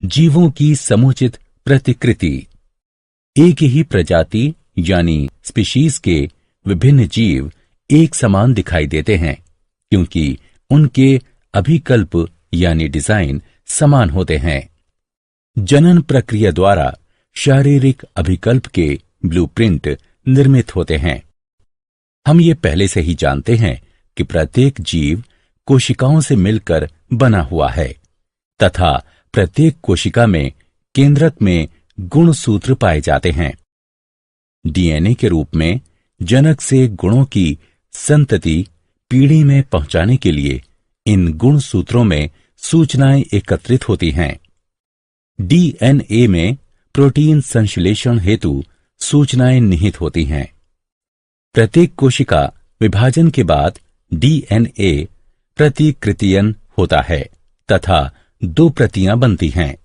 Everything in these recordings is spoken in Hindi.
जीवों की समुचित प्रतिकृति। एक ही प्रजाति यानी स्पीशीज के विभिन्न जीव एक समान दिखाई देते हैं क्योंकि उनके अभिकल्प यानी डिजाइन समान होते हैं। जनन प्रक्रिया द्वारा शारीरिक अभिकल्प के ब्लूप्रिंट निर्मित होते हैं। हम ये पहले से ही जानते हैं कि प्रत्येक जीव कोशिकाओं से मिलकर बना हुआ है तथा प्रत्येक कोशिका में केंद्रक में गुणसूत्र पाए जाते हैं। डीएनए के रूप में जनक से गुणों की संतति पीढ़ी में पहुंचाने के लिए इन गुणसूत्रों में सूचनाएं एकत्रित होती हैं। डीएनए में प्रोटीन संश्लेषण हेतु सूचनाएं निहित होती हैं। प्रत्येक कोशिका विभाजन के बाद डीएनए प्रतिकृतियन होता है तथा 2 प्रतियां बनती हैं।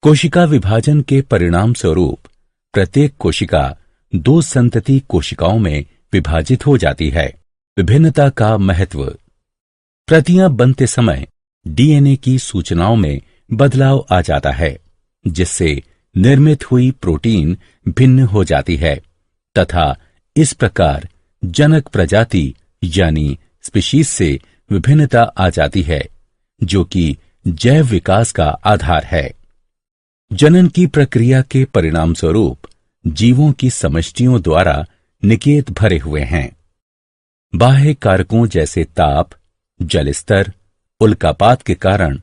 कोशिका विभाजन के परिणाम स्वरूप प्रत्येक कोशिका 2 संतति कोशिकाओं में विभाजित हो जाती है। विभिन्नता का महत्व। प्रतियां बनते समय डीएनए की सूचनाओं में बदलाव आ जाता है जिससे निर्मित हुई प्रोटीन भिन्न हो जाती है तथा इस प्रकार जनक प्रजाति यानी स्पीशीज से विभिन्नता आ जाती है जो कि जैव विकास का आधार है। जनन की प्रक्रिया के परिणाम स्वरूप जीवों की समष्टियों द्वारा निकेत भरे हुए हैं। बाह्य कारकों जैसे ताप, जल स्तर, उल्कापात के कारण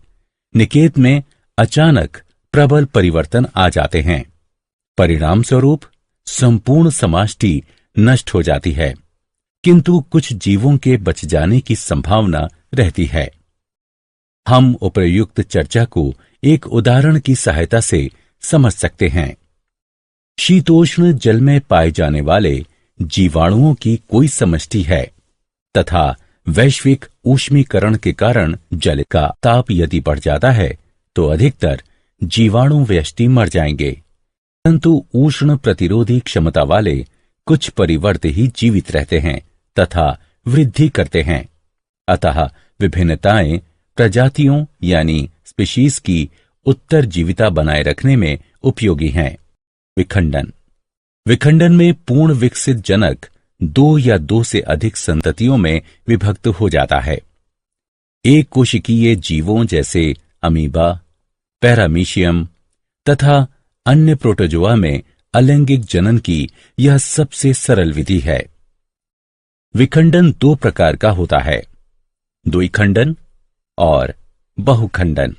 निकेत में अचानक प्रबल परिवर्तन आ जाते हैं। परिणाम स्वरूप संपूर्ण समष्टि नष्ट हो जाती है किंतु कुछ जीवों के बच जाने की संभावना रहती है। हम उपर्युक्त चर्चा को एक उदाहरण की सहायता से समझ सकते हैं। शीतोष्ण जल में पाए जाने वाले जीवाणुओं की कोई समष्टि है तथा वैश्विक ऊष्मीकरण के कारण जल का ताप यदि बढ़ जाता है तो अधिकतर जीवाणु व्यष्टि मर जाएंगे, परंतु उष्ण प्रतिरोधी क्षमता वाले कुछ परिवर्त ही जीवित रहते हैं तथा वृद्धि करते हैं। अतः विभिन्नताएं प्रजातियों यानी स्पीशीज की उत्तरजीविता बनाए रखने में उपयोगी हैं। विखंडन। विखंडन में पूर्ण विकसित जनक 2 या 2 से अधिक संततियों में विभक्त हो जाता है। एक कोशिकीय जीवों जैसे अमीबा, पैरामीशियम तथा अन्य प्रोटोजोआ में अलैंगिक जनन की यह सबसे सरल विधि है। विखंडन 2 प्रकार का होता है, द्विखंडन और बहुखंडन।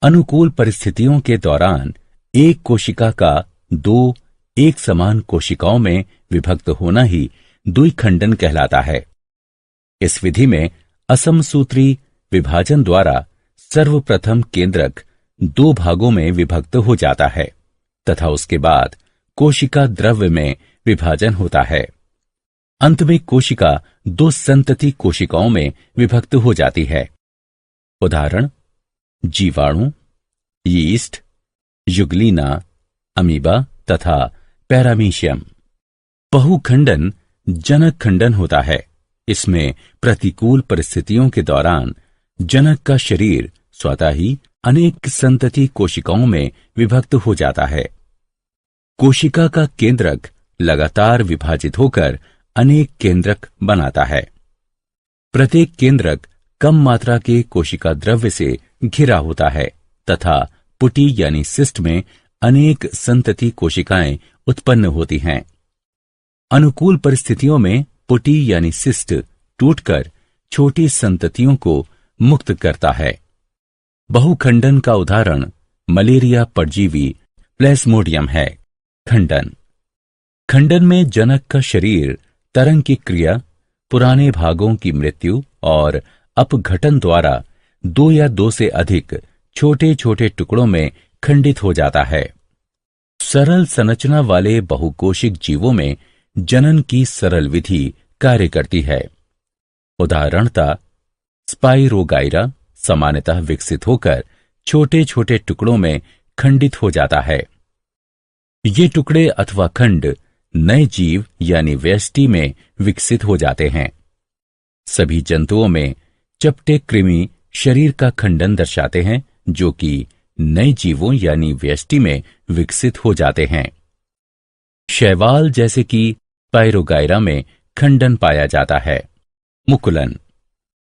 अनुकूल परिस्थितियों के दौरान एक कोशिका का 2 एक समान कोशिकाओं में विभक्त होना ही द्विखंडन कहलाता है। इस विधि में असमसूत्री विभाजन द्वारा सर्वप्रथम केंद्रक 2 भागों में विभक्त हो जाता है तथा उसके बाद कोशिका द्रव्य में विभाजन होता है। अंत में कोशिका 2 संतति कोशिकाओं में विभक्त हो जाती है। उदाहरण: जीवाणु, यीस्ट, युगलीना, अमीबा तथा पैरामीशियम। बहुखंडन जनक खंडन होता है। इसमें प्रतिकूल परिस्थितियों के दौरान जनक का शरीर स्वतः ही अनेक संतति कोशिकाओं में विभक्त हो जाता है। कोशिका का केंद्रक लगातार विभाजित होकर अनेक केंद्रक बनाता है। प्रत्येक केंद्रक कम मात्रा के कोशिका द्रव्य से घिरा होता है तथा पुटी यानी सिस्ट में अनेक संतति कोशिकाएं उत्पन्न होती हैं। अनुकूल परिस्थितियों में पुटी यानी सिस्ट टूटकर छोटी संततियों को मुक्त करता है। बहुखंडन का उदाहरण मलेरिया परजीवी प्लेस्मोडियम है। खंडन। खंडन में जनक का शरीर तरंग की क्रिया, पुराने भागों की मृत्यु और अपघटन द्वारा 2 या 2 से अधिक छोटे छोटे टुकड़ों में खंडित हो जाता है। सरल संरचना वाले बहुकोशिक जीवों में जनन की सरल विधि कार्य करती है। उदाहरणतः स्पाइरोगाइरा सामान्यतः विकसित होकर छोटे छोटे टुकड़ों में खंडित हो जाता है। ये टुकड़े अथवा खंड नए जीव यानी व्यष्टि में विकसित हो जाते हैं। सभी जंतुओं में चपटे कृमि शरीर का खंडन दर्शाते हैं जो कि नए जीवों यानी व्यष्टि में विकसित हो जाते हैं। शैवाल जैसे कि पायरोगायरा में खंडन पाया जाता है। मुकुलन।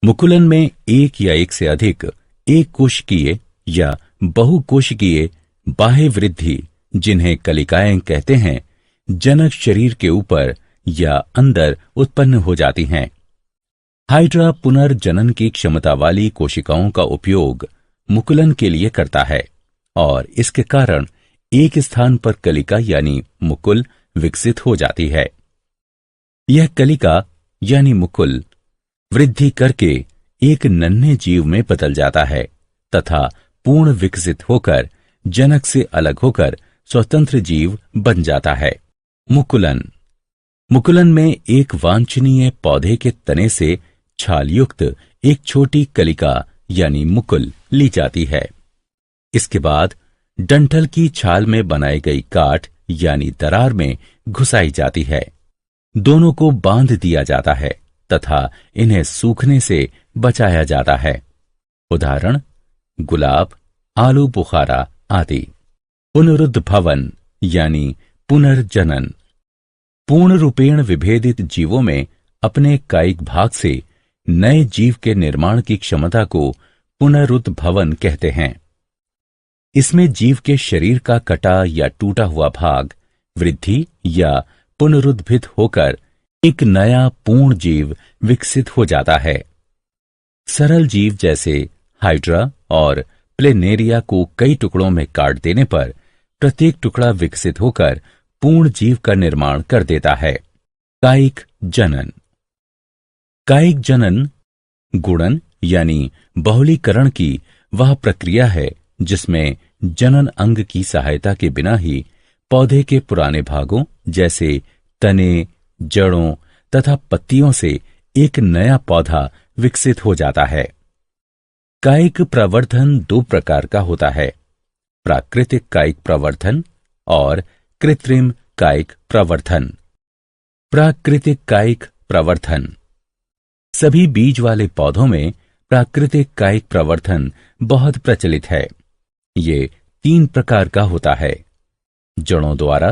मुकुलन में एक या एक से अधिक एक कोशिकीय या बहुकोशिकीय बाह्य वृद्धि, जिन्हें कलिकाएं कहते हैं, जनक शरीर के ऊपर या अंदर उत्पन्न हो जाती हैं। हाइड्रा पुनर्जनन की क्षमता वाली कोशिकाओं का उपयोग मुकुलन के लिए करता है और इसके कारण एक स्थान पर कलिका यानी मुकुल विकसित हो जाती है। यह कलिका यानी मुकुल वृद्धि करके एक नन्हे जीव में बदल जाता है तथा पूर्ण विकसित होकर जनक से अलग होकर स्वतंत्र जीव बन जाता है। मुकुलन। मुकुलन में एक वांछनीय पौधे के तने से छालयुक्त एक छोटी कलिका यानी मुकुल ली जाती है। इसके बाद डंठल की छाल में बनाई गई काट यानी दरार में घुसाई जाती है। दोनों को बांध दिया जाता है तथा इन्हें सूखने से बचाया जाता है। उदाहरण गुलाब, आलू बुखारा आदि। पुनरुद्भवन यानी पुनर्जनन। पूर्ण रूपेण विभेदित जीवों में अपने कायिक भाग से नए जीव के निर्माण की क्षमता को पुनरुद्भवन कहते हैं। इसमें जीव के शरीर का कटा या टूटा हुआ भाग वृद्धि या पुनरुद्भित होकर एक नया पूर्ण जीव विकसित हो जाता है। सरल जीव जैसे हाइड्रा और प्लेनेरिया को कई टुकड़ों में काट देने पर प्रत्येक टुकड़ा विकसित होकर पूर्ण जीव का निर्माण कर देता है। कायिक जनन। कायिक जनन गुणन यानी बहुलीकरण की वह प्रक्रिया है जिसमें जनन अंग की सहायता के बिना ही पौधे के पुराने भागों जैसे तने, जड़ों तथा पत्तियों से एक नया पौधा विकसित हो जाता है। कायिक प्रवर्धन दो प्रकार का होता है, प्राकृतिक कायिक प्रवर्धन और कृत्रिम कायिक प्रवर्धन। प्राकृतिक कायिक प्रवर्धन। सभी बीज वाले पौधों में प्राकृतिक कायिक प्रवर्धन बहुत प्रचलित है। ये 3 प्रकार का होता है, जड़ों द्वारा,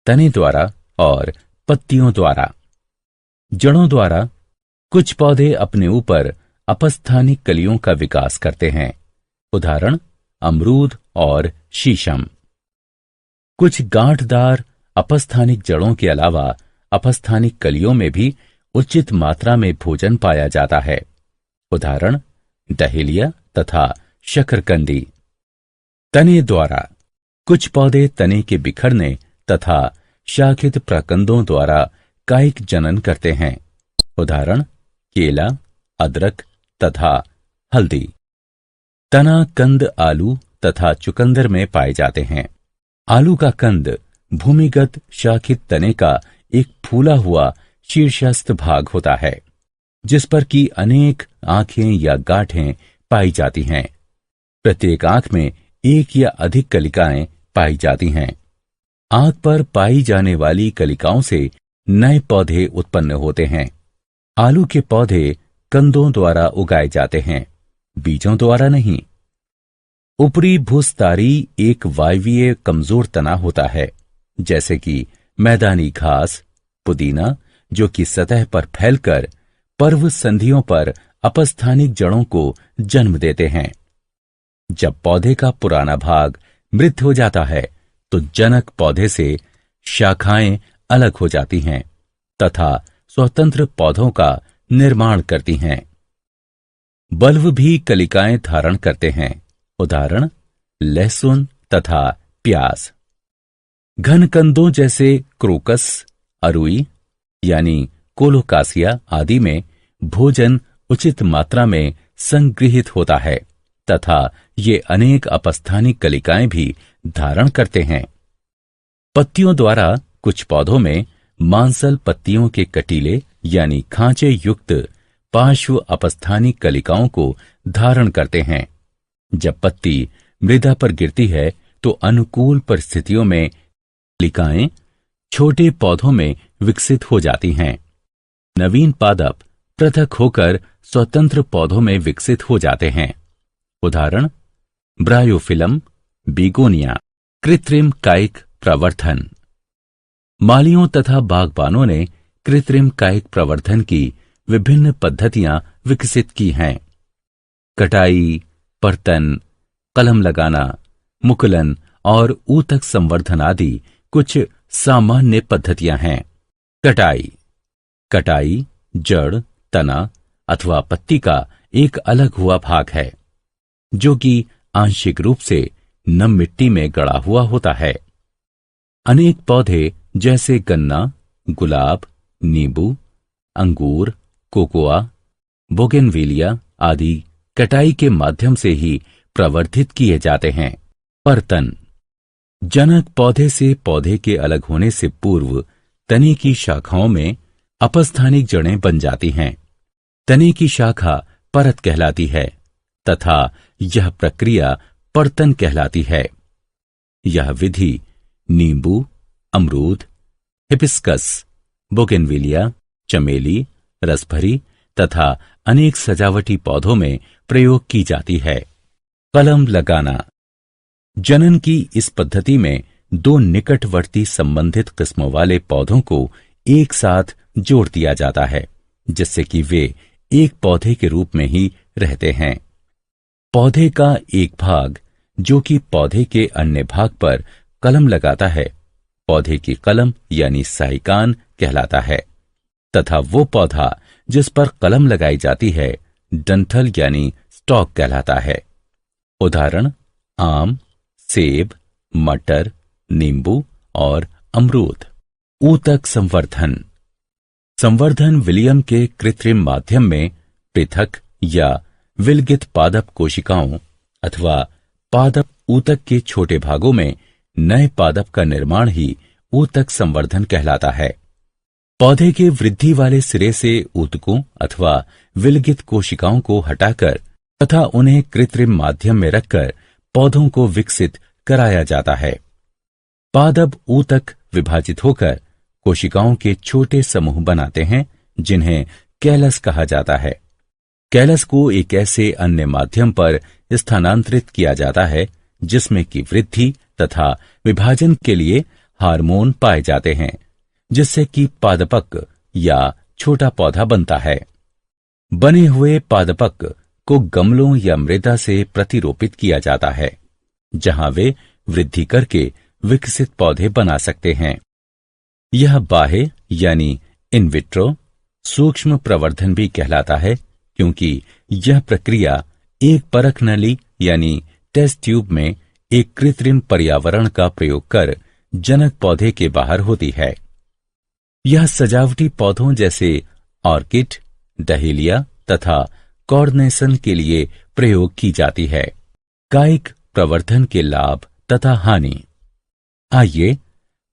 तने द्वारा और पत्तियों द्वारा। जड़ों द्वारा कुछ पौधे अपने ऊपर अपस्थानिक कलियों का विकास करते हैं। उदाहरण अमरूद और शीशम। कुछ गांठदार अपस्थानिक जड़ों के अलावा अपस्थानिक कलियों में भी उचित मात्रा में भोजन पाया जाता है। उदाहरण डहेलिया तथा शकरकंदी। तने द्वारा कुछ पौधे तने के बिखरने तथा शाखित प्रकंदों द्वारा कायिक जनन करते हैं। उदाहरण केला, अदरक तथा हल्दी। तना कंद आलू तथा चुकंदर में पाए जाते हैं। आलू का कंद भूमिगत शाखित तने का एक फूला हुआ शीर्षस्थ भाग होता है जिस पर की अनेक आंखें या गांठें पाई जाती हैं। प्रत्येक आंख में एक या अधिक कलिकाएं पाई जाती हैं। आंख पर पाई जाने वाली कलिकाओं से नए पौधे उत्पन्न होते हैं। आलू के पौधे कंदों द्वारा उगाए जाते हैं, बीजों द्वारा नहीं। ऊपरी भूस्तारी एक वायवीय कमजोर तना होता है, जैसे कि मैदानी घास, पुदीना, जो कि सतह पर फैलकर पर्व संधियों पर अपस्थानिक जड़ों को जन्म देते हैं। जब पौधे का पुराना भाग मृत हो जाता है तो जनक पौधे से शाखाएं अलग हो जाती हैं तथा स्वतंत्र पौधों का निर्माण करती हैं। बल्ब भी कलिकाएं धारण करते हैं। उदाहरण लहसुन तथा प्याज। घन कंदों जैसे क्रोकस, अरुई यानी कोलोकासिया आदि में भोजन उचित मात्रा में संगृहित होता है तथा ये अनेक अपस्थानिक कलिकाएं भी धारण करते हैं। पत्तियों द्वारा कुछ पौधों में मांसल पत्तियों के कटीले यानी खांचे युक्त पार्श्व अपस्थानिक कलिकाओं को धारण करते हैं। जब पत्ती मृदा पर गिरती है तो अनुकूल परिस्थितियों में कलिकाएं छोटे पौधों में विकसित हो जाती हैं। नवीन पादप पृथक होकर स्वतंत्र पौधों में विकसित हो जाते हैं। उदाहरण ब्रायोफिलम, बिगोनिया। कृत्रिम कायिक प्रवर्धन। मालियों तथा बागबानों ने कृत्रिम कायिक प्रवर्धन की विभिन्न पद्धतियां विकसित की हैं। कटाई, पर्तन, कलम लगाना, मुकुलन और ऊतक संवर्धन आदि कुछ सामान्य पद्धतियां हैं। कटाई। कटाई जड़, तना अथवा पत्ती का एक अलग हुआ भाग है जो कि आंशिक रूप से नम मिट्टी में गड़ा हुआ होता है। अनेक पौधे जैसे गन्ना, गुलाब, नींबू, अंगूर, कोकोआ, बोगेनविलिया आदि कटाई के माध्यम से ही प्रवर्धित किए जाते हैं। पर्तन। जनक पौधे से पौधे के अलग होने से पूर्व तने की शाखाओं में अपस्थानिक जड़ें बन जाती हैं। तने की शाखा परत कहलाती है तथा यह प्रक्रिया पर्तन कहलाती है। यह विधि नींबू, अमरूद, हिबिस्कस, बोगेनविलिया, चमेली, रसभरी तथा अनेक सजावटी पौधों में प्रयोग की जाती है। कलम लगाना। जनन की इस पद्धति में दो निकटवर्ती संबंधित किस्मों वाले पौधों को एक साथ जोड़ दिया जाता है जिससे कि वे एक पौधे के रूप में ही रहते हैं। पौधे का एक भाग जो कि पौधे के अन्य भाग पर कलम लगाता है पौधे की कलम यानी साइकान कहलाता है तथा वो पौधा जिस पर कलम लगाई जाती है डंठल यानी स्टॉक कहलाता है। उदाहरण आम, सेब, मटर, नींबू और अमरूद। ऊतक संवर्धन। संवर्धन विलियम के कृत्रिम माध्यम में पृथक या विलगित पादप कोशिकाओं अथवा पादप ऊतक के छोटे भागों में नए पादप का निर्माण ही ऊतक संवर्धन कहलाता है। पौधे के वृद्धि वाले सिरे से ऊतकों अथवा विलगित कोशिकाओं को हटाकर तथा उन्हें कृत्रिम माध्यम में रखकर पौधों को विकसित कराया जाता है। पादप ऊतक विभाजित होकर कोशिकाओं के छोटे समूह बनाते हैं जिन्हें कैलस कहा जाता है। कैलस को एक ऐसे अन्य माध्यम पर स्थानांतरित किया जाता है जिसमें कि वृद्धि तथा विभाजन के लिए हार्मोन पाए जाते हैं जिससे कि पादपक या छोटा पौधा बनता है। बने हुए पादपक को गमलों या मृदा से प्रतिरोपित किया जाता है जहां वे वृद्धि करके विकसित पौधे बना सकते हैं। यह बाह्य यानी इन विट्रो सूक्ष्म प्रवर्धन भी कहलाता है क्योंकि यह प्रक्रिया एक परख नली यानी टेस्ट ट्यूब में एक कृत्रिम पर्यावरण का प्रयोग कर जनक पौधे के बाहर होती है। यह सजावटी पौधों जैसे ऑर्किड, डहेलिया तथा कॉर्नेसन के लिए प्रयोग की जाती है। कायिक प्रवर्धन के लाभ तथा हानि। आइए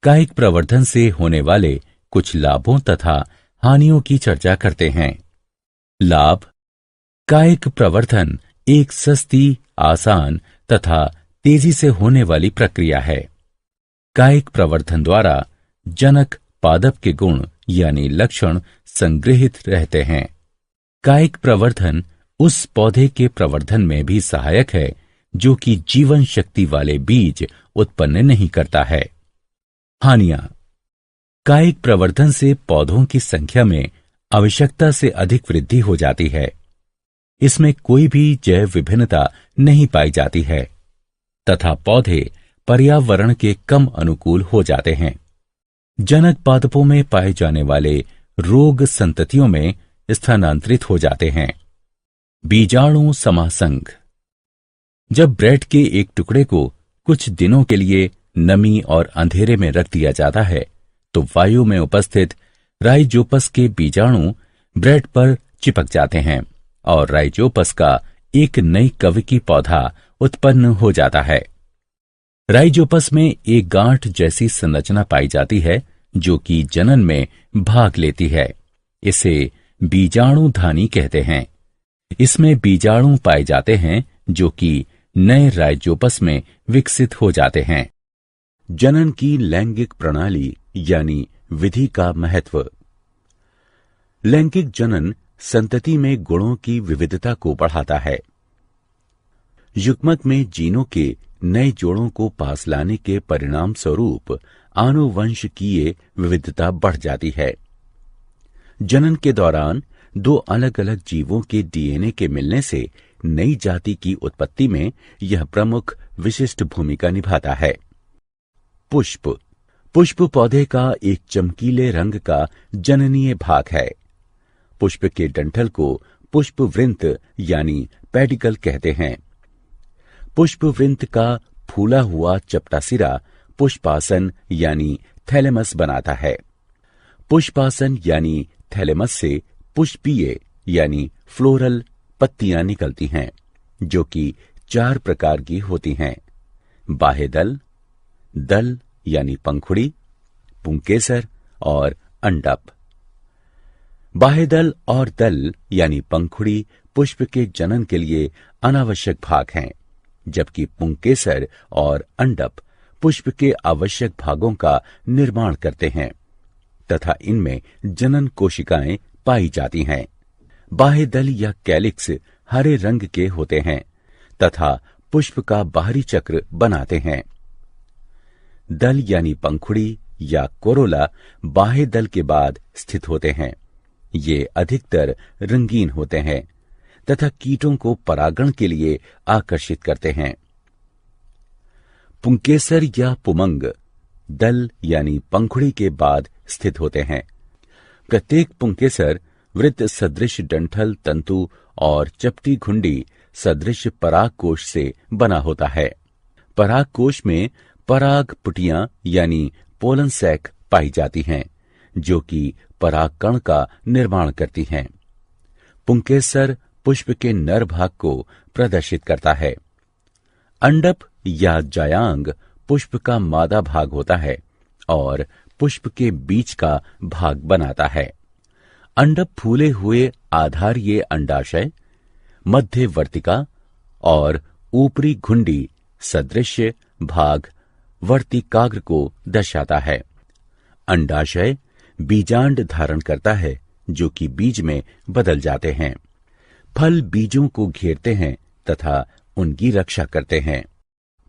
कायिक प्रवर्धन से होने वाले कुछ लाभों तथा हानियों की चर्चा करते हैं। लाभ। कायिक प्रवर्धन एक सस्ती, आसान तथा तेजी से होने वाली प्रक्रिया है। कायिक प्रवर्धन द्वारा जनक पादप के गुण यानी लक्षण संग्रहित रहते हैं। कायिक प्रवर्धन उस पौधे के प्रवर्धन में भी सहायक है जो कि जीवन शक्ति वाले बीज उत्पन्न नहीं करता है। हानियां। कायिक प्रवर्धन से पौधों की संख्या में आवश्यकता से अधिक वृद्धि हो जाती है। इसमें कोई भी जैव विभिन्नता नहीं पाई जाती है तथा पौधे पर्यावरण के कम अनुकूल हो जाते हैं। जनक पादपों में पाए जाने वाले रोग संततियों में स्थानांतरित हो जाते हैं। बीजाणु समासंग। जब ब्रेड के एक टुकड़े को कुछ दिनों के लिए नमी और अंधेरे में रख दिया जाता है तो वायु में उपस्थित राइजोपस के बीजाणु ब्रेड पर चिपक जाते हैं और राइजोपस का एक नई कवकी पौधा उत्पन्न हो जाता है। राइजोपस में एक गांठ जैसी संरचना पाई जाती है जो कि जनन में भाग लेती है। इसे बीजाणुधानी कहते हैं। इसमें बीजाणु पाए जाते हैं जो कि नए राइजोपस में विकसित हो जाते हैं। जनन की लैंगिक प्रणाली यानी विधि का महत्व। लैंगिक जनन संतति में गुणों की विविधता को बढ़ाता है। युग्मक में जीनों के नए जोड़ों को पास लाने के परिणाम स्वरूप आनुवंशिकीय विविधता बढ़ जाती है। जनन के दौरान दो अलग अलग जीवों के डीएनए के मिलने से नई जाति की उत्पत्ति में यह प्रमुख विशिष्ट भूमिका निभाता है। पुष्प पुष्प पौधे का एक चमकीले रंग का जननीय भाग है। पुष्प के डंठल को पुष्पवृंत यानी पेडिकल कहते हैं। पुष्पवृंत का फूला हुआ चपटा सिरा पुष्पासन यानी थैलेमस बनाता है। पुष्पासन यानी थैलेमस से पुष्पीय यानी फ्लोरल पत्तियां निकलती हैं, जो कि 4 प्रकार की होती हैं: बाह्यदल, दल यानी पंखुड़ी, पुंकेसर और अंडप। बाह्यदल और दल यानी पंखुड़ी पुष्प के जनन के लिए अनावश्यक भाग हैं, जबकि पुंकेसर और अंडप पुष्प के आवश्यक भागों का निर्माण करते हैं तथा इनमें जनन कोशिकाएं पाई जाती हैं। बाह्यदल या कैलिक्स हरे रंग के होते हैं तथा पुष्प का बाहरी चक्र बनाते हैं। दल यानी पंखुड़ी या कोरोला बाह्य दल के बाद स्थित होते हैं। ये अधिकतर रंगीन होते हैं तथा कीटों को परागण के लिए आकर्षित करते हैं। पुंकेसर या पुमंग दल यानी पंखुड़ी के बाद स्थित होते हैं। प्रत्येक पुंकेसर वृत्त सदृश डंठल तंतु और चपटी घुंडी सदृश परागकोश से बना होता है। परागकोश में पराग पुटियां यानी पोलन सैक पाई जाती हैं, जो कि परागकण का निर्माण करती हैं। पुंकेसर पुष्प के नर भाग को प्रदर्शित करता है। अंडप या जायांग पुष्प का मादा भाग होता है और पुष्प के बीच का भाग बनाता है। अंडप फूले हुए आधारीय अंडाशय, मध्यवर्तिका और ऊपरी घुंडी सदृश भाग वर्तिकाग्र को दर्शाता है। अंडाशय बीजांड धारण करता है, जो कि बीज में बदल जाते हैं। फल बीजों को घेरते हैं तथा उनकी रक्षा करते हैं।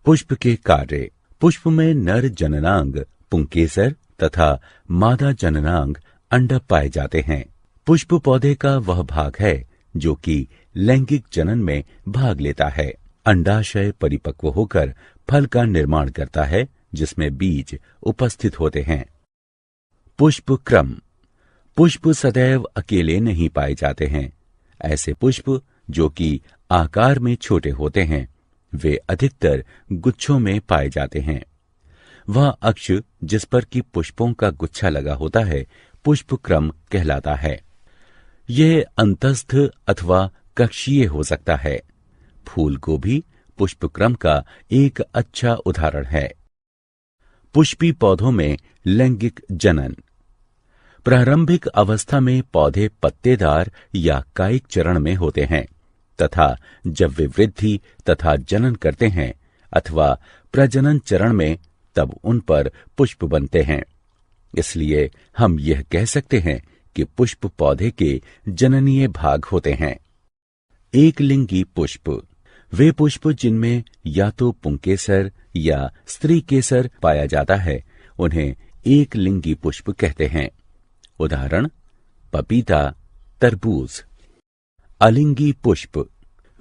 पुष्प के कार्य। पुष्प में नर जननांग पुंकेसर तथा मादा जननांग अंडप पाए जाते हैं। पुष्प पौधे का वह भाग है जो कि लैंगिक जनन में भाग लेता है। अंडाशय परिपक्व होकर फल का निर्माण करता है, जिसमें बीज उपस्थित होते हैं। पुष्प क्रम। पुष्प सदैव अकेले नहीं पाए जाते हैं। ऐसे पुष्प जो कि आकार में छोटे होते हैं, वे अधिकतर गुच्छों में पाए जाते हैं। वह अक्ष जिस पर कि पुष्पों का गुच्छा लगा होता है, पुष्प क्रम कहलाता है। यह अंतस्थ अथवा कक्षीय हो सकता है। फूल गोभी पुष्प क्रम का एक अच्छा उदाहरण है। पुष्पी पौधों में लैंगिक जनन। प्रारंभिक अवस्था में पौधे पत्तेदार या कायिक चरण में होते हैं तथा जब वे वृद्धि तथा जनन करते हैं अथवा प्रजनन चरण में, तब उन पर पुष्प बनते हैं। इसलिए हम यह कह सकते हैं कि पुष्प पौधे के जननीय भाग होते हैं। एक लिंगी पुष्प। वे पुष्प जिनमें या तो पुंकेसर या स्त्री केसर पाया जाता है, उन्हें एक लिंगी पुष्प कहते हैं। उदाहरण पपीता, तरबूज। अलिंगी पुष्प।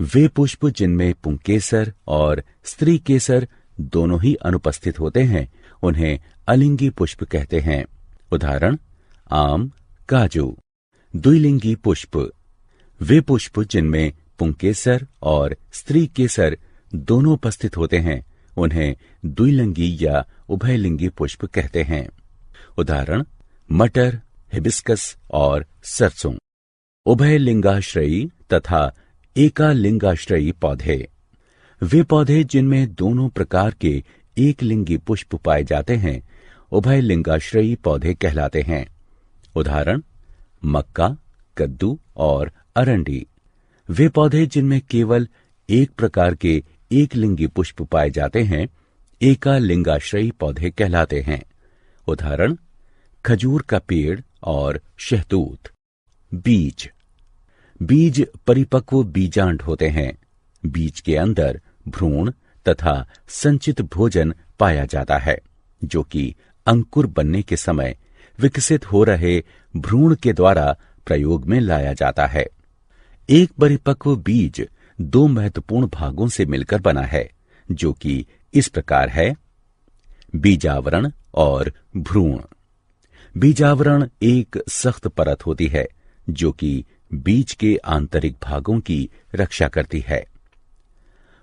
वे पुष्प जिनमें पुंकेसर और स्त्री केसर दोनों ही अनुपस्थित होते हैं, उन्हें अलिंगी पुष्प कहते हैं। उदाहरण आम, काजू। द्विलिंगी पुष्प। वे पुष्प जिनमें पुंकेसर और स्त्री केसर दोनों उपस्थित होते हैं, उन्हें द्विलिंगी या उभयलिंगी पुष्प कहते हैं। उदाहरण मटर, हिबिस्कस और सरसों। उभयलिंगाश्रयी तथा एकालिंगाश्रयी पौधे। वे पौधे जिनमें दोनों प्रकार के एक लिंगी पुष्प पाए जाते हैं, उभयलिंगाश्रयी पौधे कहलाते हैं। उदाहरण मक्का, कद्दू और अरंडी। वे पौधे जिनमें केवल एक प्रकार के एक लिंगी पुष्प पाए जाते हैं, एकालिंगाश्रयी पौधे कहलाते हैं। उदाहरण खजूर का पेड़ और शहतूत। बीज। बीज परिपक्व बीजांड होते हैं। बीज के अंदर भ्रूण तथा संचित भोजन पाया जाता है, जो कि अंकुर बनने के समय विकसित हो रहे भ्रूण के द्वारा प्रयोग में लाया जाता है। एक परिपक्व बीज दो महत्वपूर्ण भागों से मिलकर बना है, जो कि इस प्रकार है: बीजावरण और भ्रूण। बीजावरण एक सख्त परत होती है जो कि बीज के आंतरिक भागों की रक्षा करती है।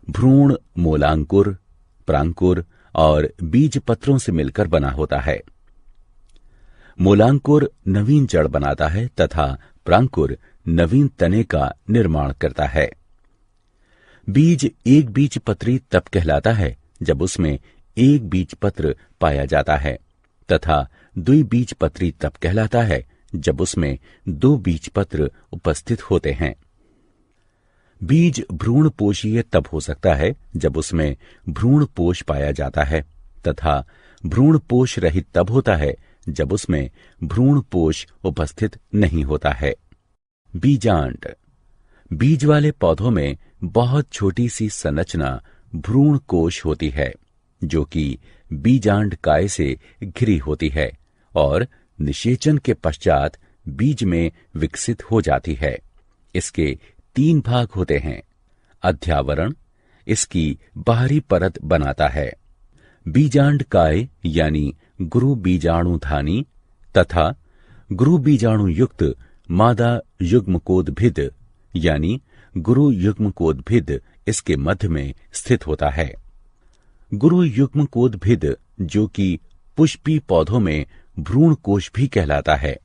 भ्रूण मूलांकुर, प्रांकुर और बीज पत्रों से मिलकर बना होता है। मूलांकुर नवीन जड़ बनाता है तथा प्रांकुर नवीन तने का निर्माण करता है। बीज एक बीज पत्री तब कहलाता है जब उसमें एक बीज पत्र पाया जाता है तथा द्विबीज पत्री तब कहलाता है जब उसमें दो बीज पत्र उपस्थित होते हैं। बीज भ्रूण पोषीय तब हो सकता है जब उसमें भ्रूण पोष पाया जाता है तथा भ्रूण पोष रहित तब होता है जब उसमें भ्रूण पोष उपस्थित नहीं होता है। बीजांड। बीज वाले पौधों में बहुत छोटी सी संरचना भ्रूण कोश होती है, जो कि बीजांड काय से घिरी होती है और निषेचन के पश्चात बीज में विकसित हो जाती है। इसके तीन भाग होते हैं। अध्यावरण इसकी बाहरी परत बनाता है। बीजांड काय यानी गुरु बीजाणुधानी तथा गुरु बीजाणु युक्त मादा युग्मकोद्भिद यानी गुरु युग्मकोद्भिद इसके मध्य में स्थित होता है। गुरु युग्मकोद्भिद, जो कि पुष्पी पौधों में भ्रूण कोश भी कहलाता है,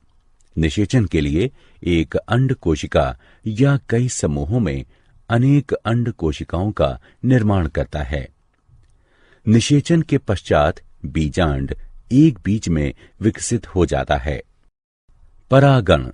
निषेचन के लिए एक अंड कोशिका या कई समूहों में अनेक अंड कोशिकाओं का निर्माण करता है। निषेचन के पश्चात बीजांड एक बीज में विकसित हो जाता है। परागण।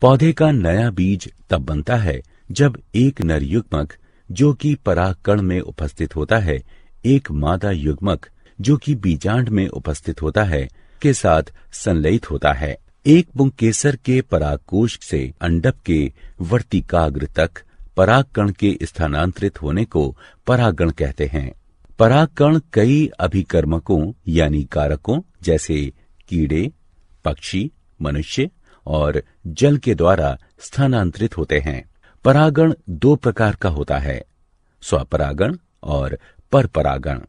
पौधे का नया बीज तब बनता है जब एक नर युग्मक जो कि परागकण में उपस्थित होता है एक मादा युग्मक जो कि बीजांड में उपस्थित होता है के साथ संलयित होता है। एक पुंकेसर के परागकोश से अंडक के वर्तिकाग्र तक परागकण के स्थानांतरित होने को परागण कहते हैं। परागकण कई अभिकर्मकों यानी कारकों जैसे कीड़े, पक्षी, मनुष्य और जल के द्वारा स्थानांतरित होते हैं। परागण दो प्रकार का होता है, स्वपरागण और परपरागण।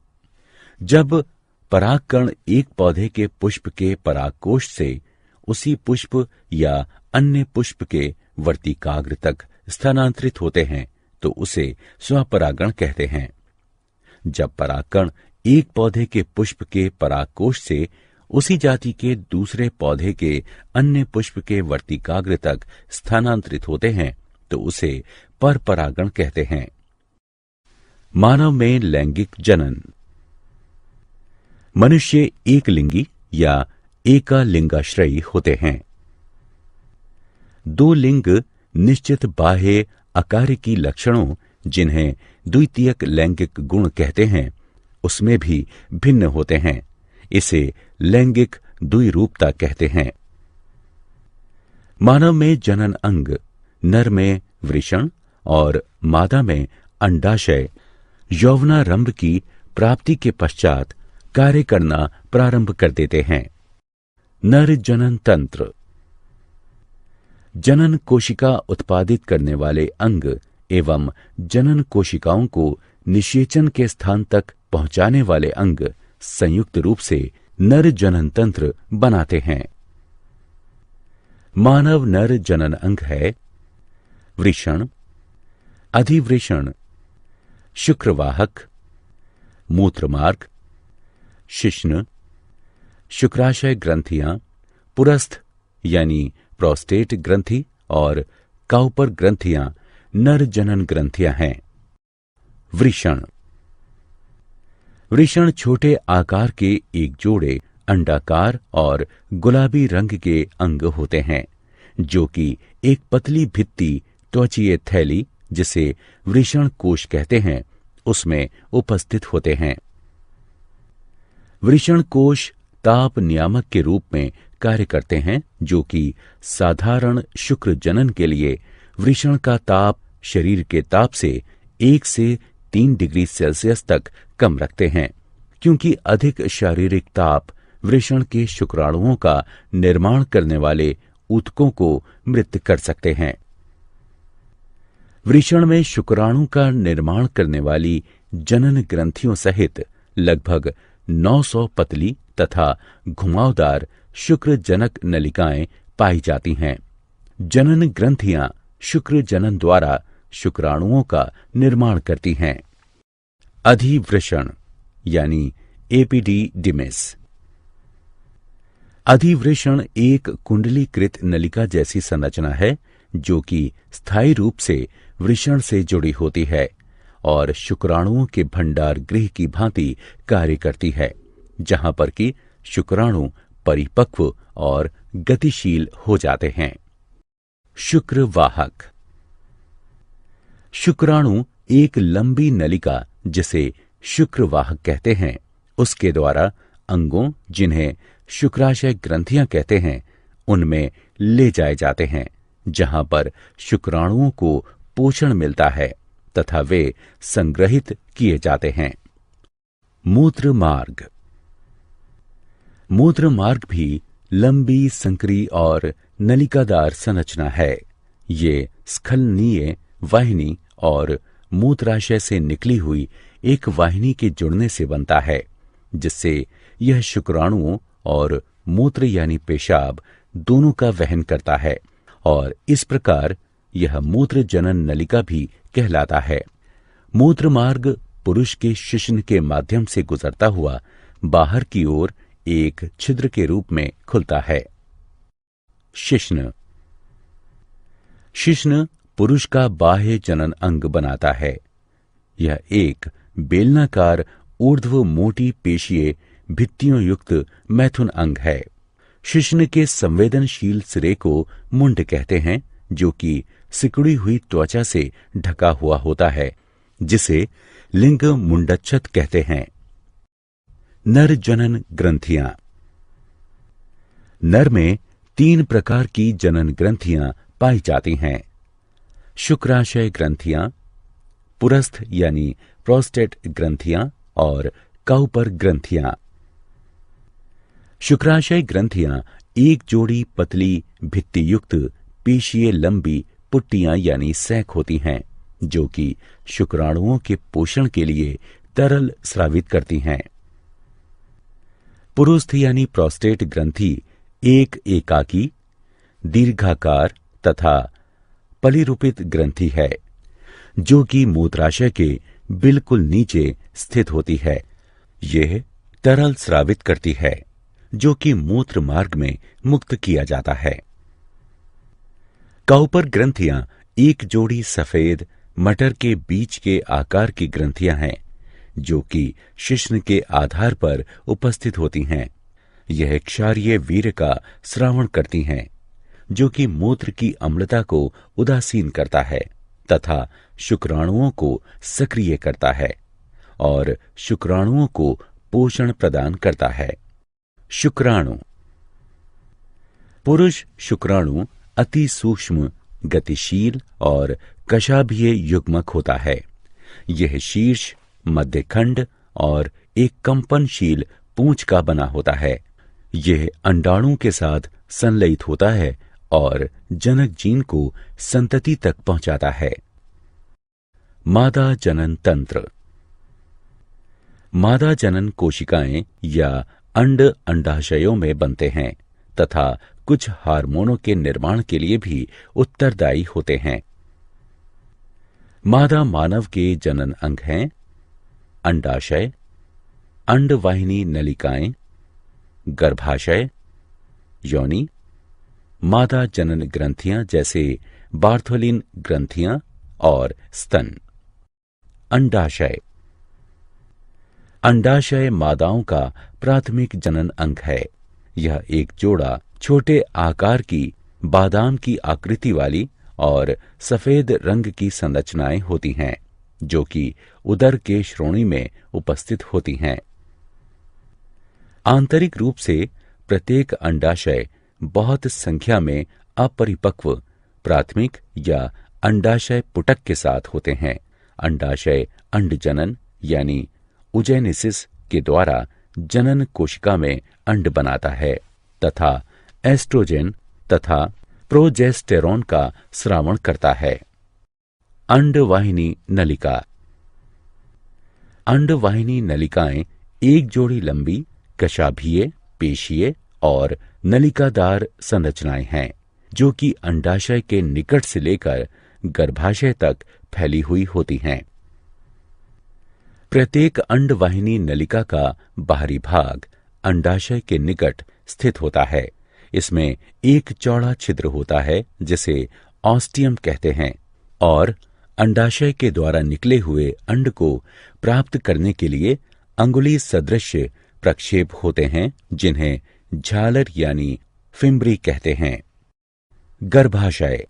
जब परागकण एक पौधे के पुष्प के परागकोश से उसी पुष्प या अन्य पुष्प के वर्तिकाग्र तक स्थानांतरित होते हैं तो उसे स्वपरागण कहते हैं। जब परागकण एक पौधे के पुष्प के परागकोश से उसी जाति के दूसरे पौधे के अन्य पुष्प के वर्तिकाग्र तक स्थानांतरित होते हैं तो उसे परपरागण कहते हैं। मानव में लैंगिक जनन। मनुष्य एक लिंगी या एकालिंगाश्रयी होते हैं। दो लिंग निश्चित बाह्य अकार्यकी लक्षणों जिन्हें द्वितीयक लैंगिक गुण कहते हैं उसमें भी भिन्न होते हैं। इसे लैंगिक द्विरूपता कहते हैं। मानव में जनन अंग नर में वृषण और मादा में अंडाशय यौवनारंभ की प्राप्ति के पश्चात कार्य करना प्रारंभ कर देते हैं। नर जनन तंत्र। जनन कोशिका उत्पादित करने वाले अंग एवं जनन कोशिकाओं को निषेचन के स्थान तक पहुंचाने वाले अंग संयुक्त रूप से नर जनन तंत्र बनाते हैं। मानव नर जनन अंग है वृषण, अधिवृषण, शुक्रवाहक, मूत्रमार्ग, शिश्न, शुक्राशय ग्रंथियां, पुरस्थ यानी प्रोस्टेट ग्रंथि और काउपर ग्रंथियां नर जनन ग्रंथियां हैं। वृषण। वृषण छोटे आकार के एक जोड़े अंडाकार और गुलाबी रंग के अंग होते हैं जो कि एक पतली भित्ति त्वचीय थैली जिसे वृषण कोश कहते हैं उसमें उपस्थित होते हैं। वृषण कोश ताप नियामक के रूप में कार्य करते हैं जो कि साधारण शुक्र जनन के लिए वृषण का ताप शरीर के ताप से 1 से 3 डिग्री सेल्सियस तक कम रखते हैं, क्योंकि अधिक शारीरिक ताप वृषण के शुक्राणुओं का निर्माण करने वाले ऊतकों को मृत कर सकते हैं। वृषण में शुक्राणु का निर्माण करने वाली जनन ग्रंथियों सहित लगभग 900 पतली तथा घुमावदार शुक्र जनक नलिकाएं पाई जाती हैं। जनन ग्रंथियां शुक्र जनन द्वारा शुक्राणुओं का निर्माण करती हैं। अधिवृषण यानी एपिडिडिमिस। अधिवृषण एक कुंडलीकृत नलिका जैसी संरचना है जो कि स्थायी रूप से वृषण से जुड़ी होती है और शुक्राणुओं के भंडार गृह की भांति कार्य करती है, जहां पर कि शुक्राणु परिपक्व और गतिशील हो जाते हैं। शुक्रवाहक। शुक्राणु एक लंबी नलिका जिसे शुक्रवाहक कहते हैं, उसके द्वारा अंगों जिन्हें शुक्राशय ग्रंथियां कहते हैं उनमें ले जाए जाते हैं, जहां पर शुक्राणुओं को पोषण मिलता है तथा वे संग्रहित किए जाते हैं। मूत्र मार्ग। मूत्र मार्ग भी लंबी संकरी और नलिकादार संरचना है। ये स्खलनीय वाहिनी और मूत्राशय से निकली हुई एक वाहिनी के जुड़ने से बनता है, जिससे यह शुक्राणुओं और मूत्र यानी पेशाब दोनों का वहन करता है और इस प्रकार यह मूत्र जनन नलिका भी कहलाता है। मूत्र मार्ग पुरुष के शिश्न के माध्यम से गुजरता हुआ बाहर की ओर एक छिद्र के रूप में खुलता है। शिश्न। शिश्न पुरुष का बाह्य जनन अंग बनाता है। यह एक बेलनाकार ऊर्ध्व मोटी पेशीय भित्तियों युक्त मैथुन अंग है। शिश्न के संवेदनशील सिरे को मुंड कहते हैं, जो कि सिकुड़ी हुई त्वचा से ढका हुआ होता है, जिसे लिंग मुंडच्छत कहते हैं। नर जनन ग्रंथियां। नर में 3 प्रकार की जनन ग्रंथियां पाई जाती हैं। शुक्राशय ग्रंथियां, पुरस्थ यानी प्रोस्टेट ग्रंथियां और काउपर ग्रंथियां। शुक्राशय ग्रंथियां एक जोड़ी पतली भित्ति युक्त पेशीय लंबी पुट्टियां यानी सैक होती हैं, जो कि शुक्राणुओं के पोषण के लिए तरल स्रावित करती हैं। पुरुस्थ यानी प्रोस्टेट ग्रंथि एक एकाकी दीर्घाकार तथा पलिरूपित ग्रंथि है, जो कि मूत्राशय के बिल्कुल नीचे स्थित होती है। यह तरल स्रावित करती है, जो कि मूत्र मार्ग में मुक्त किया जाता है। काउपर ग्रंथियां एक जोड़ी सफेद मटर के बीज के आकार की ग्रंथियां हैं, जो कि शिश्न के आधार पर उपस्थित होती हैं। यह क्षारीय वीर्य का स्रावण करती हैं, जो कि मूत्र की अम्लता को उदासीन करता है तथा शुक्राणुओं को सक्रिय करता है और शुक्राणुओं को पोषण प्रदान करता है। शुक्राणु। पुरुष शुक्राणु अति सूक्ष्म, गतिशील और कशाभीय युग्मक होता है। यह शीर्ष, मध्यखंड और एक कंपनशील पूंछ का बना होता है। यह अंडाणु के साथ संलयित होता है और जनक जीन को संतति तक पहुंचाता है। मादा जनन तंत्र। मादा जनन कोशिकाएं या अंड अंडाशयों में बनते हैं तथा कुछ हार्मोनों के निर्माण के लिए भी उत्तरदायी होते हैं। मादा मानव के जनन अंग हैं अंडाशय, अंडवाहिनी नलिकाएं, गर्भाशय, योनि, मादा जनन ग्रंथियां जैसे बार्थोलिन ग्रंथियां और स्तन। अंडाशय। अंडाशय मादाओं का प्राथमिक जनन अंग है। यह एक जोड़ा छोटे आकार की बादाम की आकृति वाली और सफेद रंग की संरचनाएं होती हैं, जो कि उदर के श्रोणि में उपस्थित होती हैं। आंतरिक रूप से प्रत्येक अंडाशय बहुत संख्या में अपरिपक्व प्राथमिक या अंडाशय पुटक के साथ होते हैं, अंडाशय अंडजनन यानी उजेनेसिस के द्वारा जनन कोशिका में अंड बनाता है तथा एस्ट्रोजन तथा प्रोजेस्टेरोन का स्रावण करता है। अंडवाहिनी नलिका। अंडवाहिनी नलिकाएं एक जोड़ी लंबी कशाभीय, पेशीय और नलिकादार संरचनाएं हैं जो कि अंडाशय के निकट से लेकर गर्भाशय तक फैली हुई होती हैं। प्रत्येक अंडवाहिनी नलिका का बाहरी भाग अंडाशय के निकट स्थित होता है। इसमें एक चौड़ा छिद्र होता है जिसे ऑस्टियम कहते हैं और अंडाशय के द्वारा निकले हुए अंड को प्राप्त करने के लिए अंगुली सदृश प्रक्षेप होते हैं जिन्हें झालर यानी फिम्बरी कहते हैं। गर्भाशय।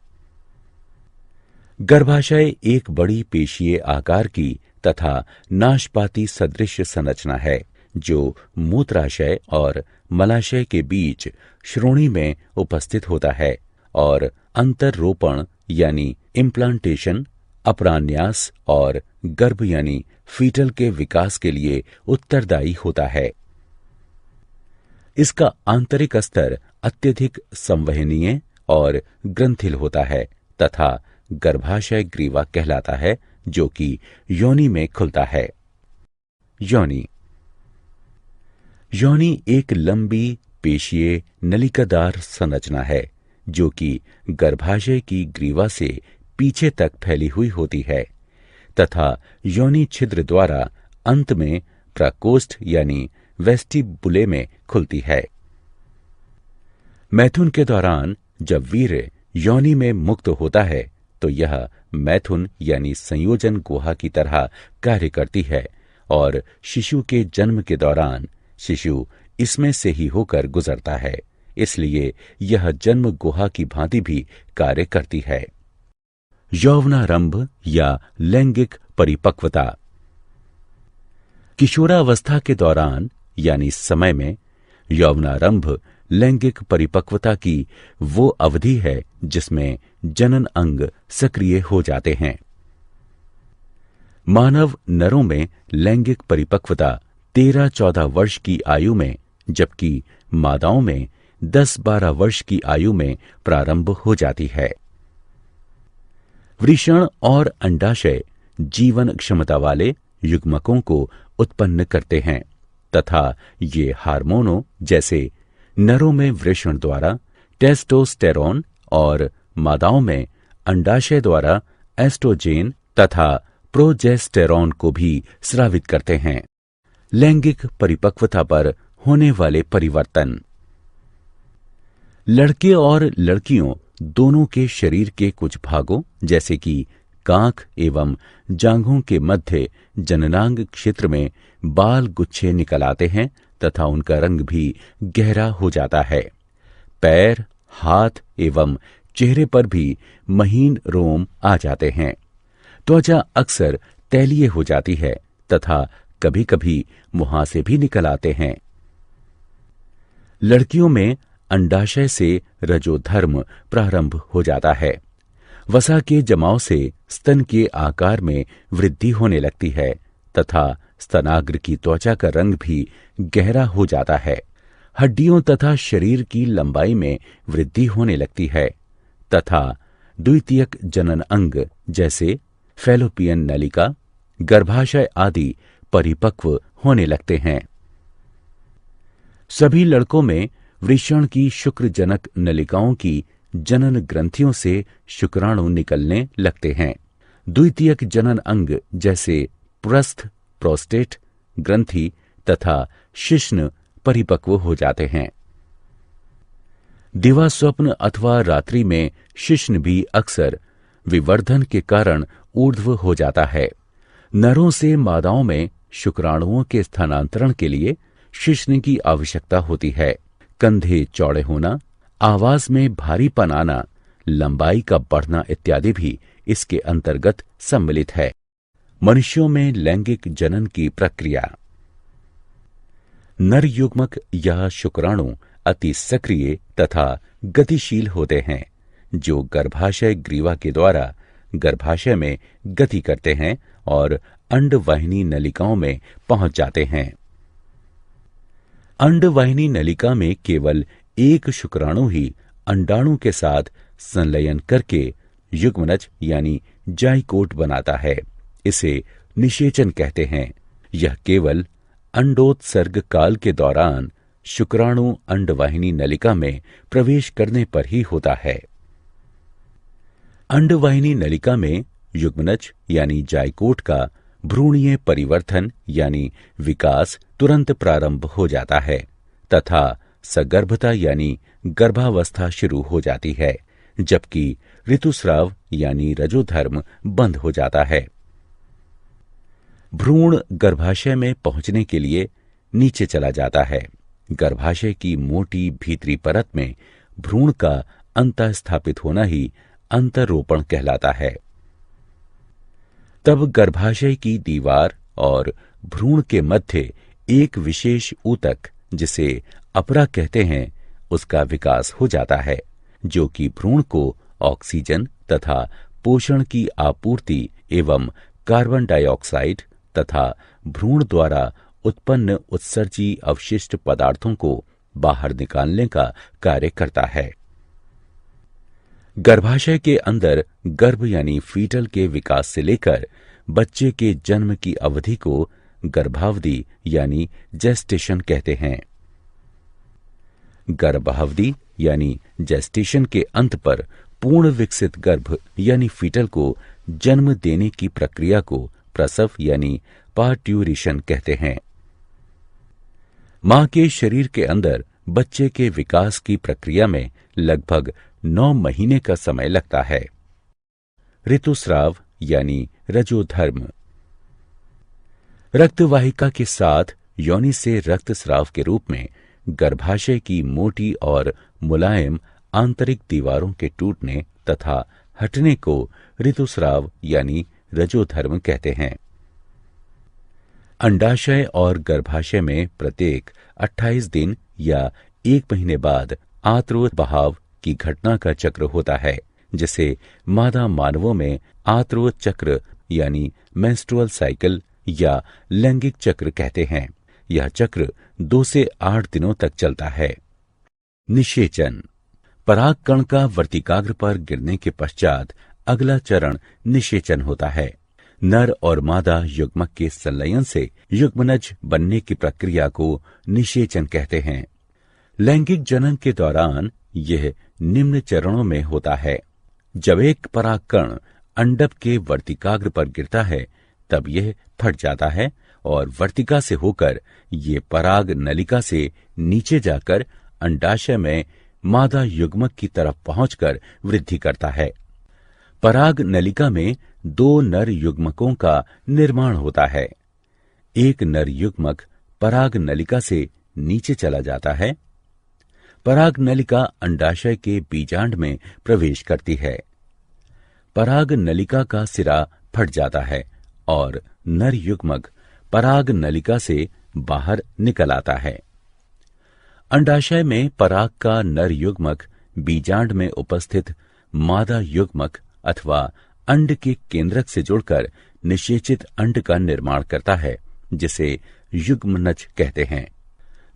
गर्भाशय एक बड़ी पेशीय आकार की तथा नाशपाती सदृश संरचना है जो मूत्राशय और मलाशय के बीच श्रोणि में उपस्थित होता है और अंतररोपण यानी इम्प्लांटेशन, अपरान्यास और गर्भ यानी फीटल के विकास के लिए उत्तरदायी होता है। इसका आंतरिक स्तर अत्यधिक संवहनीय और ग्रंथिल होता है तथा गर्भाशय ग्रीवा कहलाता है जो कि योनि में खुलता है। योनि। योनि एक लंबी पेशीय नलिकादार संरचना है जो कि गर्भाशय की ग्रीवा से पीछे तक फैली हुई होती है तथा योनि छिद्र द्वारा अंत में प्रकोष्ठ यानी वेस्टिबुले में खुलती है। मैथुन के दौरान जब वीर्य योनि में मुक्त होता है तो यह मैथुन यानी संयोजन गुहा की तरह कार्य करती है और शिशु के जन्म के दौरान शिशु इसमें से ही होकर गुजरता है, इसलिए यह जन्म गुहा की भांति भी कार्य करती है। यौवनारंभ या लैंगिक परिपक्वता। किशोरावस्था के दौरान यानी समय में यौवनारंभ लैंगिक परिपक्वता की वो अवधि है जिसमें जनन अंग सक्रिय हो जाते हैं। मानव नरों में लैंगिक परिपक्वता 13-14 वर्ष की आयु में जबकि मादाओं में 10-12 वर्ष की आयु में प्रारंभ हो जाती है। वृषण और अंडाशय जीवन क्षमता वाले युग्मकों को उत्पन्न करते हैं तथा ये हार्मोनों जैसे नरों में वृषण द्वारा टेस्टोस्टेरोन और मादाओं में अंडाशय द्वारा एस्ट्रोजेन तथा प्रोजेस्टेरोन को भी स्रावित करते हैं। लैंगिक परिपक्वता पर होने वाले परिवर्तन। लड़के और लड़कियों दोनों के शरीर के कुछ भागों जैसे कि कांख एवं जांघों के मध्य जननांग क्षेत्र में बाल गुच्छे निकल आते हैं तथा उनका रंग भी गहरा हो जाता है। पैर, हाथ एवं चेहरे पर भी महीन रोम आ जाते हैं। त्वचा अक्सर तैलीय हो जाती है तथा कभी कभी मुहासे भी निकल आते हैं। लड़कियों में अंडाशय से रजोधर्म प्रारंभ हो जाता है। वसा के जमाव से स्तन के आकार में वृद्धि होने लगती है तथा स्तनाग्र की त्वचा का रंग भी गहरा हो जाता है। हड्डियों तथा शरीर की लंबाई में वृद्धि होने लगती है तथा द्वितीयक जनन अंग जैसे फैलोपियन नलिका, गर्भाशय आदि परिपक्व होने लगते हैं। सभी लड़कों में वृषण की शुक्रजनक नलिकाओं की जनन ग्रंथियों से शुक्राणु निकलने लगते हैं। द्वितीयक जनन अंग जैसे प्रस्थ, प्रोस्टेट ग्रंथि तथा शिश्न परिपक्व हो जाते हैं। दिवा स्वप्न अथवा रात्रि में शिश्न भी अक्सर विवर्धन के कारण ऊर्ध्व हो जाता है। नरों से मादाओं में शुक्राणुओं के स्थानांतरण के लिए शिश्न की आवश्यकता होती है। कंधे चौड़े होना, आवाज में भारीपन आना, लंबाई का बढ़ना इत्यादि भी इसके अंतर्गत सम्मिलित है। मनुष्यों में लैंगिक जनन की प्रक्रिया। नर युग्मक या शुक्राणु अति सक्रिय तथा गतिशील होते हैं जो गर्भाशय ग्रीवा के द्वारा गर्भाशय में गति करते हैं और अंडवाहिनी नलिकाओं में पहुंच जाते हैं। अंडवाहिनी नलिका में केवल एक शुक्राणु ही अंडाणु के साथ संलयन करके युग्मनज यानी जाइकोट बनाता है। इसे निषेचन कहते हैं। यह केवल अंडोत्सर्ग काल के दौरान शुक्राणु अंडवाहिनी नलिका में प्रवेश करने पर ही होता है। अंडवाहिनी नलिका में युग्मनज यानी जाइकोट का भ्रूणीय परिवर्तन यानी विकास तुरंत प्रारंभ हो जाता है तथा सगर्भता यानी गर्भावस्था शुरू हो जाती है, जबकि ऋतुस्राव यानी रजोधर्म बंद हो जाता है। भ्रूण गर्भाशय में पहुंचने के लिए नीचे चला जाता है। गर्भाशय की मोटी भीतरी परत में भ्रूण का अंतःस्थापित होना ही अंतरोपण कहलाता है। तब गर्भाशय की दीवार और भ्रूण के मध्य एक विशेष ऊतक, जिसे अपरा कहते हैं, उसका विकास हो जाता है, जो कि भ्रूण को ऑक्सीजन तथा पोषण की आपूर्ति एवं कार्बन डाइऑक्साइड तथा भ्रूण द्वारा उत्पन्न उत्सर्जी अवशिष्ट पदार्थों को बाहर निकालने का कार्य करता है। गर्भाशय के अंदर गर्भ यानी फीटल के विकास से लेकर बच्चे के जन्म की अवधि को गर्भावधि यानी जेस्टेशन कहते हैं। गर्भावधि यानी जेस्टेशन के अंत पर पूर्ण विकसित गर्भ यानी फीटल को जन्म देने की प्रक्रिया को प्रसव यानी पार्ट्यूरेशन कहते हैं। मां के शरीर के अंदर बच्चे के विकास की प्रक्रिया में लगभग 9 महीने का समय लगता है। ऋतुस्राव यानी रजोधर्म। रक्तवाहिका के साथ योनि से रक्तस्राव के रूप में गर्भाशय की मोटी और मुलायम आंतरिक दीवारों के टूटने तथा हटने को ऋतुस्राव यानी रजोधर्म कहते हैं। अंडाशय और गर्भाशय में प्रत्येक 28 दिन या 1 महीने बाद आत्व बहाव की घटना का चक्र होता है, जिसे मादा मानवों में आत्व चक्र यानी मेंस्ट्रुअल साइकिल या लैंगिक चक्र कहते हैं। यह चक्र 2 से 8 दिनों तक चलता है। निषेचन। पराग कण का वर्तिकाग्र पर गिरने के पश्चात अगला चरण निषेचन होता है। नर और मादा युग्मक के संलयन से युग्मनज बनने की प्रक्रिया को निषेचन कहते हैं। लैंगिक जनन के दौरान यह निम्न चरणों में होता है। जब एक परागकण अंडक के वर्तिकाग्र पर गिरता है, तब यह फट जाता है और वर्तिका से होकर ये पराग नलिका से नीचे जाकर अंडाशय में मादा युग्मक की तरफ पहुंचकर वृद्धि करता है। पराग नलिका में 2 नर युग्मकों का निर्माण होता है। एक नर युग्मक पराग नलिका से नीचे चला जाता है। पराग नलिका अंडाशय के बीजांड में प्रवेश करती है। पराग नलिका का सिरा फट जाता है और नर युग्मक पराग नलिका से बाहर निकल आता है। अंडाशय में पराग का नर युग्मक बीजांड में उपस्थित मादा युग्मक अथवा अंड के केंद्रक से जुड़कर निषेचित अंड का निर्माण करता है, जिसे युग्मनज कहते हैं।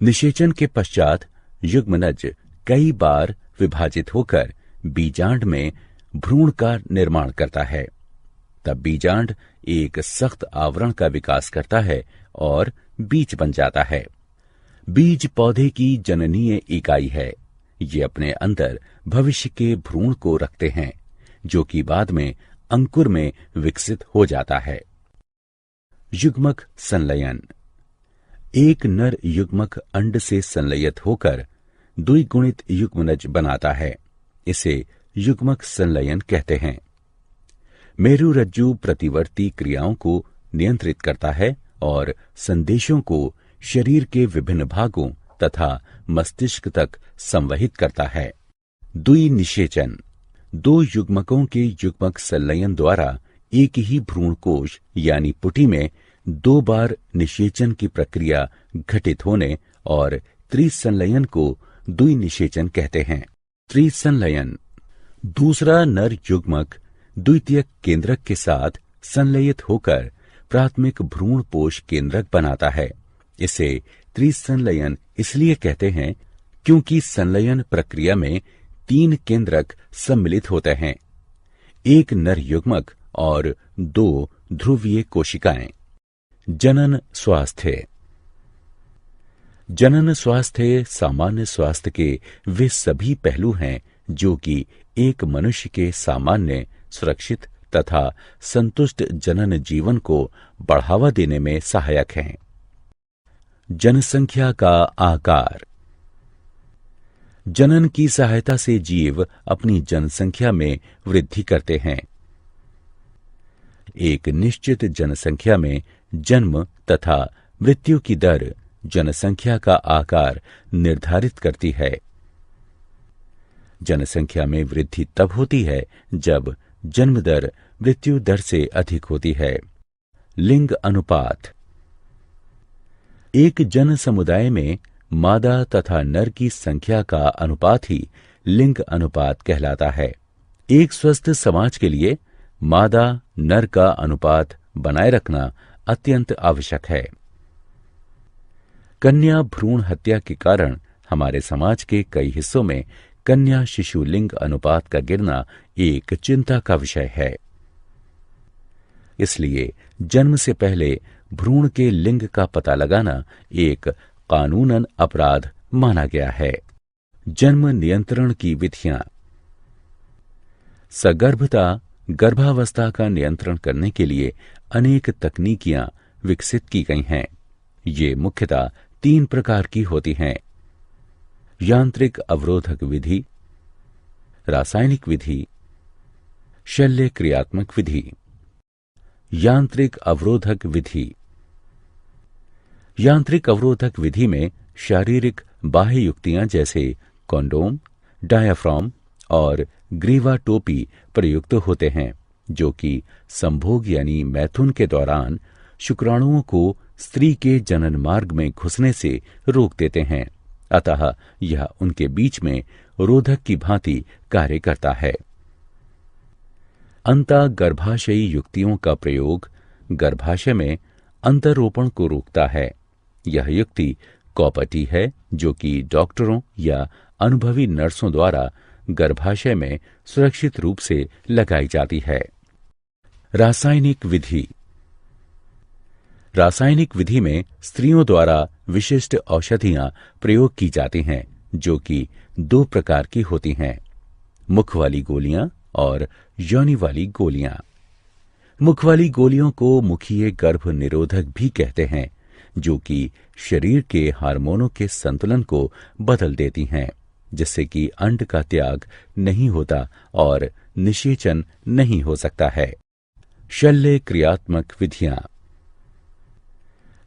निषेचन के पश्चात युग्मनज कई बार विभाजित होकर बीजांड में भ्रूण का निर्माण करता है। तब बीजांड एक सख्त आवरण का विकास करता है और बीज बन जाता है। बीज पौधे की जननीय इकाई है। ये अपने अंदर भविष्य के भ्रूण को रखते हैं, जो कि बाद में अंकुर में विकसित हो जाता है। युग्मक संलयन। एक नर युग्मक अंड से संलयित होकर द्विगुणित युग्मनज बनाता है। इसे युग्मक संलयन कहते हैं। मेरुरज्जु प्रतिवर्ती क्रियाओं को नियंत्रित करता है और संदेशों को शरीर के विभिन्न भागों तथा मस्तिष्क तक संवहित करता है। द्विनिषेचन। 2 युग्मकों के युग्मक संलयन द्वारा एक ही भ्रूण कोश यानी पुटी में 2 बार निषेचन की प्रक्रिया घटित होने और त्रिसंलयन को द्विनिषेचन कहते हैं। त्रिसंलयन। दूसरा नर युग्मक द्वितीयक केंद्रक के साथ संलयित होकर प्राथमिक भ्रूण पोष केंद्रक बनाता है। इसे त्रिसंलयन इसलिए कहते हैं क्योंकि संलयन प्रक्रिया में 3 केंद्रक सम्मिलित होते हैं, एक नर युग्मक और 2 ध्रुवीय कोशिकाएं। जनन स्वास्थ्य। जनन स्वास्थ्य सामान्य स्वास्थ्य के वे सभी पहलू हैं जो कि एक मनुष्य के सामान्य, सुरक्षित तथा संतुष्ट जनन जीवन को बढ़ावा देने में सहायक हैं। जनसंख्या का आकार। जनन की सहायता से जीव अपनी जनसंख्या में वृद्धि करते हैं। एक निश्चित जनसंख्या में जन्म तथा मृत्यु की दर जनसंख्या का आकार निर्धारित करती है। जनसंख्या में वृद्धि तब होती है जब जन्म दर मृत्यु दर से अधिक होती है। लिंग अनुपात। एक जन समुदाय में मादा तथा नर की संख्या का अनुपात ही लिंग अनुपात कहलाता है। एक स्वस्थ समाज के लिए मादा नर का अनुपात बनाए रखना अत्यंत आवश्यक है। कन्या भ्रूण हत्या के कारण हमारे समाज के कई हिस्सों में कन्या शिशु लिंग अनुपात का गिरना एक चिंता का विषय है। इसलिए जन्म से पहले भ्रूण के लिंग का पता लगाना एक कानूनन अपराध माना गया है। जन्म नियंत्रण की विधियां। सगर्भता गर्भावस्था का नियंत्रण करने के लिए अनेक तकनीकियां विकसित की गई हैं। ये मुख्यतः 3 प्रकार की होती हैं: यांत्रिक अवरोधक विधि, रासायनिक विधि, शल्य क्रियात्मक विधि। यांत्रिक अवरोधक विधि। यांत्रिक अवरोधक विधि में शारीरिक बाह्य युक्तियां जैसे कॉन्डोम, डायाफ्राम और ग्रीवा टोपी प्रयुक्त होते हैं, जो कि संभोग यानी मैथुन के दौरान शुक्राणुओं को स्त्री के जनन मार्ग में घुसने से रोक देते हैं। अतः यह उनके बीच में रोधक की भांति कार्य करता है। अंतःगर्भाशयी युक्तियों का प्रयोग गर्भाशय में अंतरोपण को रोकता है। यह युक्ति कॉपटी है, जो कि डॉक्टरों या अनुभवी नर्सों द्वारा गर्भाशय में सुरक्षित रूप से लगाई जाती है। रासायनिक विधि। रासायनिक विधि में स्त्रियों द्वारा विशिष्ट औषधियां प्रयोग की जाती हैं, जो कि 2 प्रकार की होती हैं: मुख वाली गोलियां और योनि वाली गोलियां। मुख वाली गोलियों को मुखीय गर्भ निरोधक भी कहते हैं, जो कि शरीर के हार्मोनों के संतुलन को बदल देती हैं, जिससे कि अंड का त्याग नहीं होता और निषेचन नहीं हो सकता है। शल्य क्रियात्मक विधियां।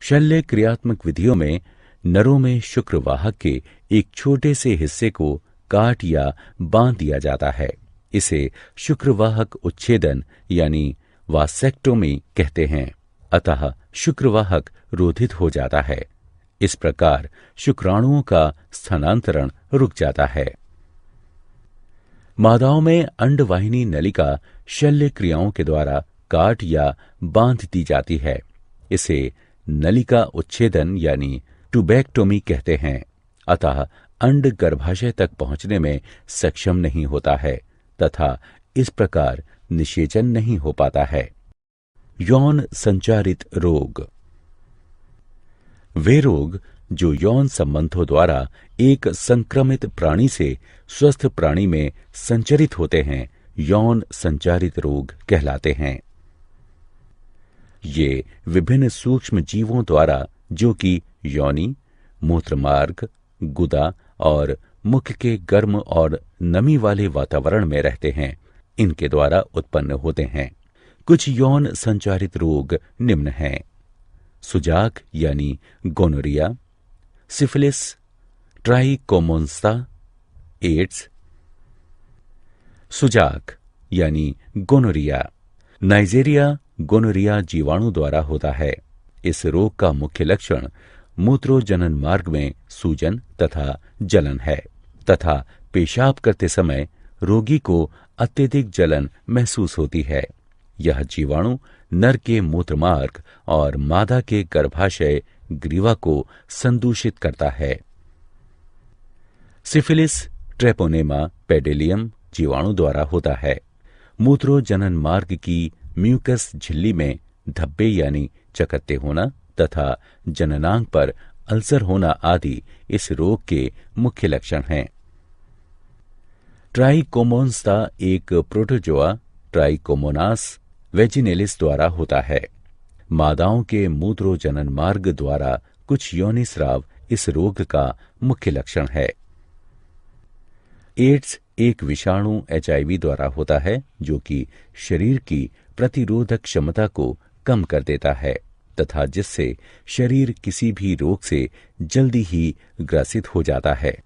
शल्य क्रियात्मक विधियों में नरों में शुक्रवाहक के एक छोटे से हिस्से को काट या बांध दिया जाता है। इसे शुक्रवाहक उच्छेदन यानी वासेक्टोमी कहते हैं। अतः शुक्रवाहक रोधित हो जाता है। इस प्रकार शुक्राणुओं का स्थानांतरण रुक जाता है। मादाओं में अंडवाहिनी नलिका शल्य क्रियाओं के द्वारा काट या बांध दी जाती है। इसे नलिका उच्छेदन यानी ट्यूबेक्टोमी कहते हैं। अतः अंड गर्भाशय तक पहुंचने में सक्षम नहीं होता है तथा इस प्रकार निषेचन नहीं हो पाता है। यौन संचारित रोग। वे रोग जो यौन संबंधों द्वारा एक संक्रमित प्राणी से स्वस्थ प्राणी में संचरित होते हैं, यौन संचारित रोग कहलाते हैं। ये विभिन्न सूक्ष्म जीवों द्वारा, जो कि योनि, मूत्रमार्ग, गुदा और मुख के गर्म और नमी वाले वातावरण में रहते हैं, इनके द्वारा उत्पन्न होते हैं। कुछ यौन संचारित रोग निम्न हैं: सुजाक यानी गोनोरिया, सिफिलिस, ट्राइकोमोन्स्ता, एड्स। सुजाक यानी गोनोरिया नाइजेरिया गोनोरिया जीवाणु द्वारा होता है। इस रोग का मुख्य लक्षण मूत्रोजनन मार्ग में सूजन तथा जलन है तथा पेशाब करते समय रोगी को अत्यधिक जलन महसूस होती है। यह जीवाणु नर के मूत्रमार्ग और मादा के गर्भाशय ग्रीवा को संदूषित करता है। सिफिलिस ट्रेपोनेमा पेडिलियम जीवाणु द्वारा होता है। मूत्रोजनन मार्ग की म्यूकस झिल्ली में धब्बे यानी चकत्ते होना तथा जननांग पर अल्सर होना आदि इस रोग के मुख्य लक्षण हैं। ट्राइकोमोन्स्ता एक प्रोटोजोआ ट्राइकोमोनास वेजिनेलिस द्वारा होता है। मादाओं के मूत्रोजनन मार्ग द्वारा कुछ योनिस्राव इस रोग का मुख्य लक्षण है। एड्स एक विषाणु HIV द्वारा होता है जो कि शरीर की प्रतिरोधक क्षमता को कम कर देता है तथा जिससे शरीर किसी भी रोग से जल्दी ही ग्रसित हो जाता है।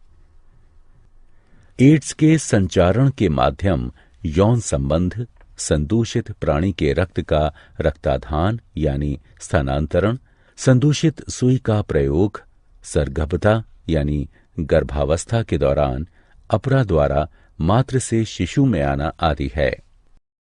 एड्स के संचारण के माध्यम यौन संबंध, संदूषित प्राणी के रक्त का रक्ताधान यानी स्थानांतरण, संदूषित सुई का प्रयोग, सरगर्भता यानी गर्भावस्था के दौरान अपरा द्वारा मात्र से शिशु में आना आदि है।